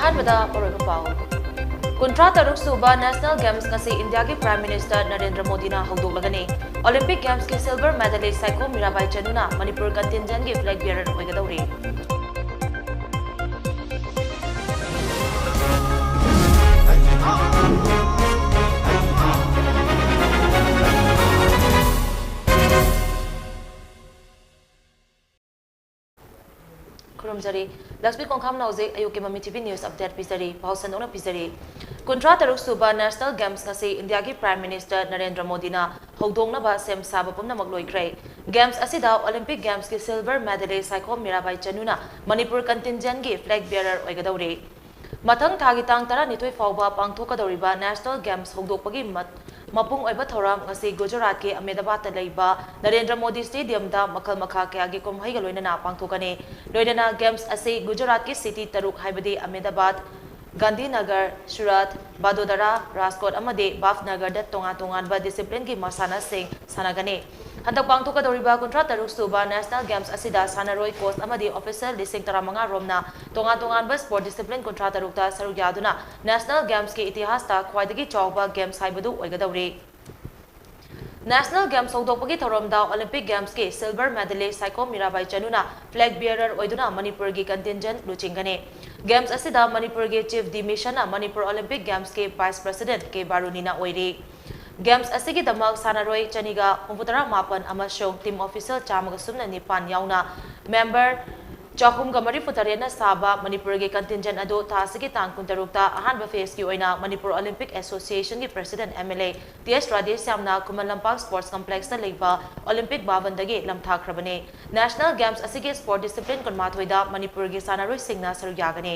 अहानबदा परोगपाओ कुंट्रा तरुक सुबा नेशनल गेम्स ngasi इंडिया की प्राइम मिनिस्टर नरेंद्र मोदी ना हौदोगलगने ओलंपिक गेम्स की सिल्वर मेडलिस्ट साइको मीराबाई चनुना मणिपुर कंटिजेंट की फ्लैग बियरर होगदौरी खुरमजरी लक्ष्मी कोंगखाम नौजे अयुके ममी टीवी न्यूज अपडेट पिजरी पाउसनोना पिजरी कुंट्रा तरुक सुबा नेशनल गेम्स ngasi इंडिया की प्राइम मिनिस्टर नरेंद्र मोदी ना हौदोंगनबा सेम साबा पुमनमक लोइख्रे गेम्स असिदा ओलंपिक गेम्स की सिल्वर मेडलिस्ट साइको मीराबाई चनुना मणिपुर कंटिजेंट की फ्लैग बियरर ओइगदौरी मथंग थागी तांग तरा निथोय फावबा पांगथोकदौरिबा नेशनल गेम्स हौदोकपगी मपुंग ओइबा थौराम ngasi गुजरात के अहमदाबाद लेबा नरेंद्र मोदी स्टेडियम दा मखल मखा कया की कुमहैगा लोइनना पांगथोकने लोइनना गेम्स असे गुजरात की सिटी तरुक हाइबदे अहमदाबाद गांधीनगर सूरत बादोदरा राजकोट अमदे बाफनगर तोंगा तोंगानबा डिसिप्लिन की मसाना सिंह सानागने हंदक पांगथोकदौरिबा कुंट्रा तरुक सुबा नेशनल गेम्स असिदा सानारोय कोच अमदे ऑफिसर लिसिंग 15 रोमना तोंगा तोंगानबा स्पोर्ट डिसिप्लिन कुंट्रा तरुकता सरुक यादुना नेशनल गेम्स के इतिहास ता ख्वाइदगी चौबा गेम्स हाइबदु ओइगदौरी नेशनल गेम्स हौदोकपगी थौरमदा ओलंपिक गेम्स के सिल्वर मेडलिस्ट साइको मीराबाई चनुना फ्लैग बियरर ओइदुना मणिपुर की कंटिजेंट लुचिंगने गेम्स असिदा मणिपुर के चीफ दी मिशन मणिपुर ओलंपिक गेम्स के वाइस प्रेसिडेंट के बारुनीना ओइरी गेम्स असिगी दमक सानारोय चनिगा 39 टीम ऑफिसर 109 याउना मेंबर चाहुमगा मरीफुतरेना साबा मणिपुर के कंटिजेंट अदो थासिगी तांग कुंतरुक्ता अहानबा फेस की ओइना मणिपुर ओलंपिक एसोसिएशन की प्रेसिडेंट एमएलए टीएस राधेश्यामना कुमल लंपाक स्पोर्ट्स कॉम्प्लेक्स ता लेबा ओलंपिक बावनदगे लमथाखरबने नेशनल गेम्स असिगे स्पोर्ट डिसिप्लिन कुनमाथोइदा मणिपुर के सानारोय सिंगना सरुक यागने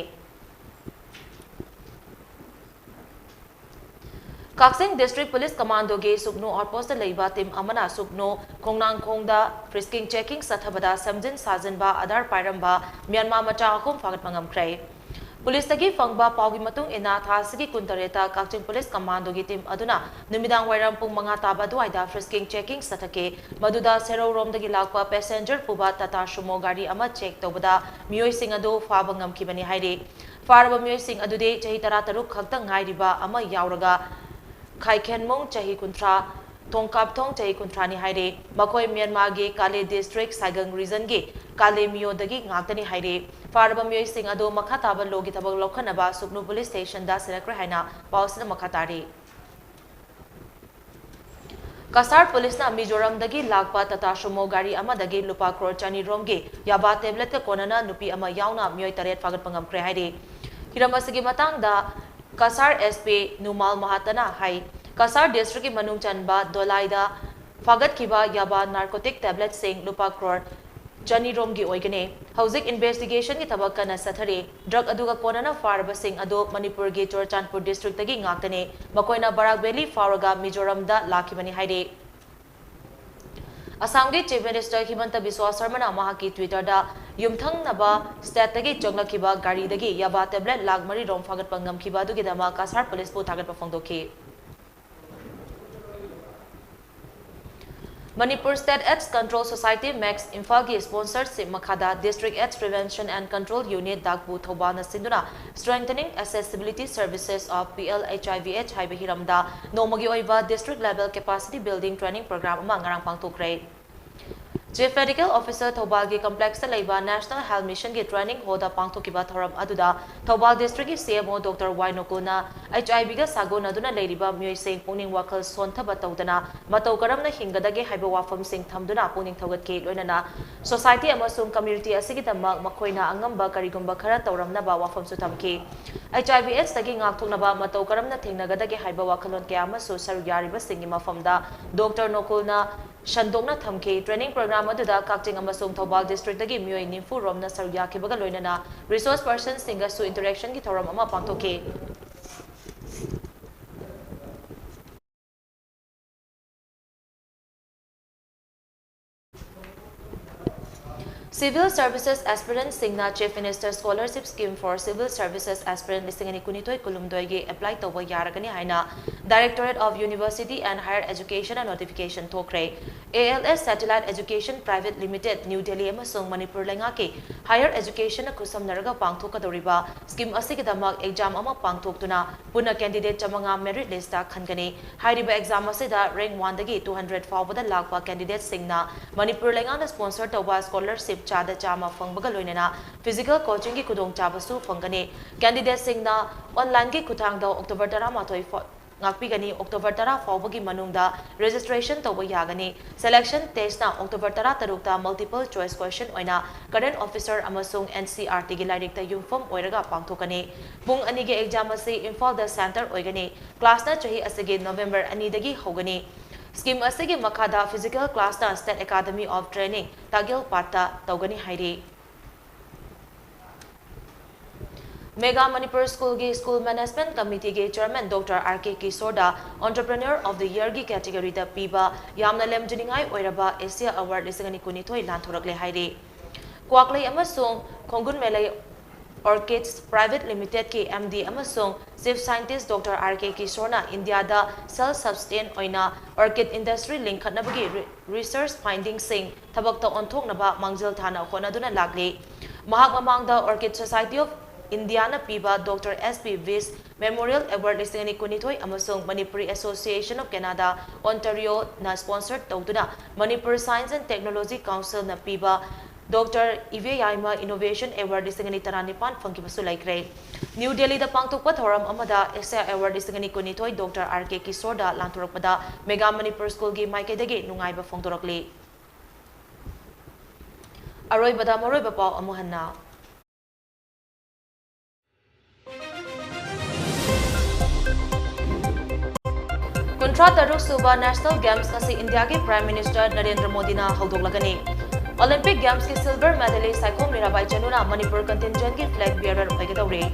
काक्सिंग डिस्ट्रिक्ट पुलिस कमांडो के सुकनो आउटपोस्ट लेबा टीम अमना सुकनो खोंगनांगखोंगदा फ्रिस्किंग चेकिंग सथबदा समजिन साजनबा आधार पाइरंबा म्यांमार मचा अहुम फागत मंगमख्रे पुलिस तगी फंगबा पावगी मतुंग इना थासगी कुंतरेता काक्सिंग पुलिस कमांडो की टीम अदुना निमिदांग वाइरम पुंग मंगा ताबा दुआइदा फ्रिस्किंग चेकिंग सथके मदुदा सेरो रोमदगी लाकपा पैसेंजर पुबा टाटा सुमो गाड़ी अमा चेक तौबदा मियोय सिंह अदो फाबा ngमखिबनी हाइरे फारबा मियोय सिंह अदुदे चही 13 खक्तंग ngairiba ama yauraga खाइखेनमोंग चही कुंट्रा थोंकापथोंग चही कुंट्रानी हाइरे मकोय म्यांमार के काले डिस्ट्रिक्ट साइगंग रीजन के काले मियोदगी ngakतनी हाइरे फारबा मियोय सिंह अदो मखा ताबा लोगी थबक लौखनबा सुकनु पुलिस स्टेशन दा सिलेक्टर हाइना पाउसना मखा तारी कसार पुलिस ना मिजोरम दगी लाकपा टाटा सुमो गाड़ी अमदगी लुपा करोड़ चनी रोम के याबा टेबलेट का कोनना नुपी अमा याउना मियोय तरेट फागत पंगमख्रे हाइरे हिरमसगी मतंग दा कसार एसपी नुमाल महातना हाई कसार डिस्ट्रिक्ट की मनुंग चनबा दोलाइदा फागत खिबा याबा नार्कोटिक टैबलेट सिंह लुपा करोड़ चनी रोम की ओइगने हौजिक इन्वेस्टिगेशन की थबक कना सथरे ड्रग अदुगा कोनना फारबा सिंह अदो मणिपुर के चोरचांदपुर डिस्ट्रिक्ट तगी ngakतने मकोइना बराक वैली फावरगा मिजोरम दा लाखिबनी हाइरे असम के चीफ मिनिस्टर हिमंत बिस्वा शर्मा महा की ट्विटर दा युमथंगनबा स्टेट तगी चोंगलखिबा गाड़ी दगी याबा टेबलेट लाख मरी रोम फागत पंगमखिबा दुगी दमा कसार पुलिस पु थागत पफंगदोखि Manipur state AIDS control society Max Imphal की स्पॉन्सरशिप मखादा district AIDS prevention and control unit दागबु थौबाना सिंदुना strengthening accessibility services of PLHIVH हाइबे हिरमदा नोमगी ओइबा district level capacity building training programme अमा ngarang पांगथोखरे चीफ मेडिकल ऑफिसर थौबाल की कॉम्प्लेक्स लेबा नेशनल हेल्थ मिशन की ट्रेनिंग होदा पांगथोकिबा थौरम अदुदा थौबाल डिस्ट्रिक्ट की सीएमओ डॉक्टर वाइनोकुना HIV गा सागोन अदुना लेरिबा मियोय सिंह पुनिंग वाखल सोनथबा तौदना मतौ करमना हिंगदगे हाइबा वाफम सिंह थमदुना पुनिंग थौगतके लोइनना सोसाइटी अमसुंग कम्युनिटी असिगी दमक मखोइना अंगंबा करिगुंबा खरा तौरमनबा वाफम सु थमके HIV/AIDS तगी ngakthoknaba मतौ करमना थिंगनगदगे हाइबा वाखलोन के अमसु सरु यारिबा सिंगी मफमदा डॉक्टर नोकुलना शंदोंगना थमके ट्रेनिंग प्रोग्राम अदुदा काक्टिंग अमसुंग थौबाल डिस्ट्रिक्ट तगी मियोय निफु रोमना सरु याखिबगा लोइनना रिसोर्स पर्सन सिंगसु इंटरेक्शन की थौरम अमा पांगथोके Civil Services Aspirant Singna Chief Minister Scholarship Scheme for Civil Services Aspirant Lisingani Kunitoi Kulumdoige apply toba yaragani haina Directorate of University and Higher Education and Notification Thokre ALS Satellite Education Private Limited New Delhi amasung Manipur lengaki Higher Education na kusamnaraga pangthokadoriba scheme asigidamak exam ama pangthoktuna puna candidate chamanga merit list ta khangani hairiba exam asida rank 1 dagi 200 fawbada lakpa candidate singna Manipur lengana sponsor tawba scholarship chada chama fangbaga loinena physical coaching ki kudong chabasu fangani candidate singna online ki kuthangda October 13 ngakpigani October 10 fawbagi manungda registration tawba yagani selection test na October 13 ta multiple choice question oina current officer amasung NCRT gi lairik ta yumfam oiraga pangthokani pung ani ge exam ase Imphal da center oigani class na chahi asege November 2 dagi hogani scheme asege makhada physical class na State Academy of Training Tagil Patta tawgani hairi Mega Manipur School gi School Management Committee gi Chairman Dr. R.K. Kisorda Entrepreneur of the Year gi category da piba yamna lemjiningai oiraba Asia Award lisangani kunithoi lanthorakle hairi Kwaklei amasung Khongun Melai Orchids Private Limited ki MD amasung Chief Scientist Dr. R.K. Kisorna India da self-sustain oina orchid industry link khatnabagi research findings sing thabak ta onthoknaba mangjal thana khonaduna lagli mahak mamangda Orchid Society of Indiana Piba Dr. S.P. Viss Memorial Award lisangani kunithoi amasung Manipuri Association of Canada Ontario na sponsored tawduna Manipur Science and Technology Council na Piba Dr. Ive Yaima Innovation Award lisangani taranipan fangkibasu laikre New Delhi da pangtokpa thoram amada Asia Award lisangani kunithoi Dr. R.K. Kisorda lanthorakpada Mega Manipur School gi maikaidagi nungaiba phongdorakli Aroibada maroiba paw amuhanna Kuntra Taruk Suba National Games kasi India ke Prime Minister Narendra Modi na haudoklagani. Olympic Games ke silver medalist Saikhom Mirabai Chanuna Manipur contingent ke flag bearer oigadawre.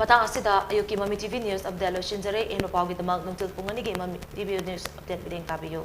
Patang asida ayuki MAMI TV News update lo shinjare in mapawgi tamag nungtil pungani ge MAMI TV News update bideng tabiyo.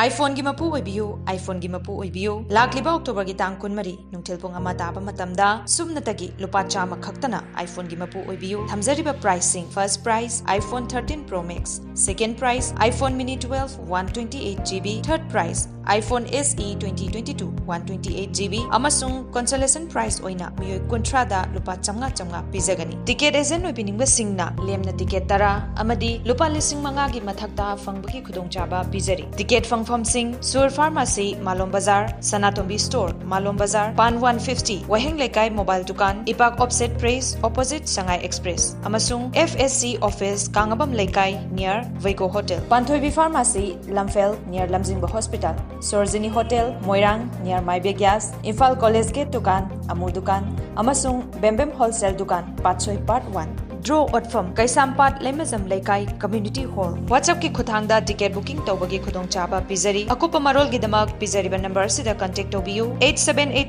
iPhone gi mapu oibiyu iPhone gi mapu oibiyu lakliba October gi tang kunmari nungthil pung ama taba matamda sumnatagi lupa chama khaktana iPhone gi mapu oibiyu thamjariba pricing first price iPhone 13 Pro Max second price iPhone Mini 12 128GB third price iPhone SE 2022 128GB amasung consolation price oina miyoi kunthra da lupa chamnga pizagani ticket agent oibiningba singna lemna ticket tara amadi lupa lising manga gi mathakta fangbaki khudongchaba pizari ticket fangfam sing Sur Pharmacy Malom Bazar Sanatombi Store Malom Bazar Pan 150 Waheng Lekai Mobile Dukan Ipak Offset Praise opposite Shanghai Express amasung FSC office Kangabam Lekai near Veiko Hotel Panthoibi Pharmacy Lamfel near Lamjingba Hospital Sorzini Hotel Moirang near Maibe Gas Imphal College Gate Dukan Amur Dukan amasung Bembem Wholesale Dukan Patsoy Part 1 Draw Otfam Kaisampat Lemazam Lekai Community Hall WhatsApp ki khuthangda ticket booking tawbagi khudong chaba pizari akupa marol gidamak pizari ba number sida contact tobiyu 878